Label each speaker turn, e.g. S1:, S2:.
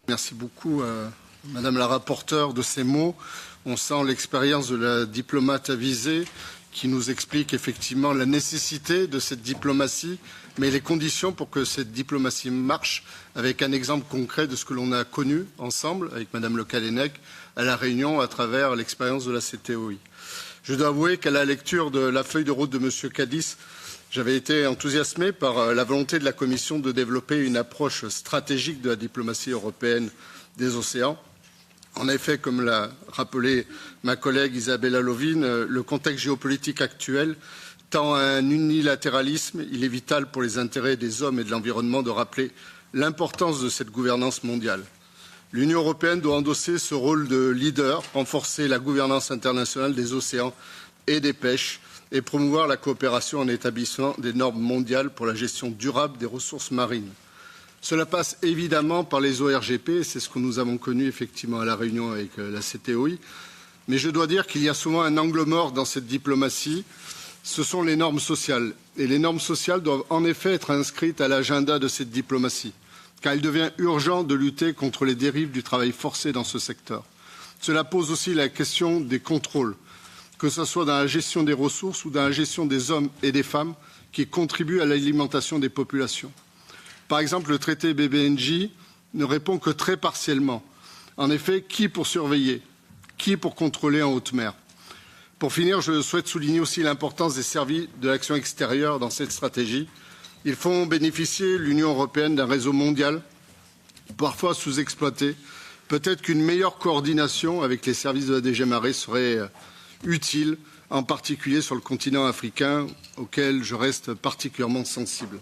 S1: Merci beaucoup, Madame la rapporteure, de ces mots. On sent l'expérience de la diplomate avisée qui nous explique effectivement la nécessité de cette diplomatie, mais les conditions pour que cette diplomatie marche, avec un exemple concret de ce que l'on a connu ensemble avec Madame Le Callennec à La Réunion à travers l'expérience de la CTOI. Je dois avouer qu'à la lecture de la feuille de route de M. Cadiz, j'avais été enthousiasmé par la volonté de la Commission de développer une approche stratégique de la diplomatie européenne des océans. En effet, comme l'a rappelé ma collègue Isabella Lövin, le contexte géopolitique actuel tend à un unilatéralisme. Il est vital pour les intérêts des hommes et de l'environnement de rappeler l'importance de cette gouvernance mondiale. L'Union européenne doit endosser ce rôle de leader, renforcer la gouvernance internationale des océans et des pêches et promouvoir la coopération en établissant des normes mondiales pour la gestion durable des ressources marines. Cela passe évidemment par les ORGP, c'est ce que nous avons connu effectivement à La Réunion avec la CTOI, mais je dois dire qu'il y a souvent un angle mort dans cette diplomatie, ce sont les normes sociales. Et les normes sociales doivent en effet être inscrites à l'agenda de cette diplomatie, car il devient urgent de lutter contre les dérives du travail forcé dans ce secteur. Cela pose aussi la question des contrôles, que ce soit dans la gestion des ressources ou dans la gestion des hommes et des femmes qui contribuent à l'alimentation des populations. Par exemple, le traité BBNJ ne répond que très partiellement. En effet, qui pour surveiller? Qui pour contrôler en haute mer? Pour finir, je souhaite souligner aussi l'importance des services de l'action extérieure dans cette stratégie. Ils font bénéficier l'Union européenne d'un réseau mondial, parfois sous-exploité. Peut-être qu'une meilleure coordination avec les services de la DG Mare serait utile, en particulier sur le continent africain, auquel je reste particulièrement sensible.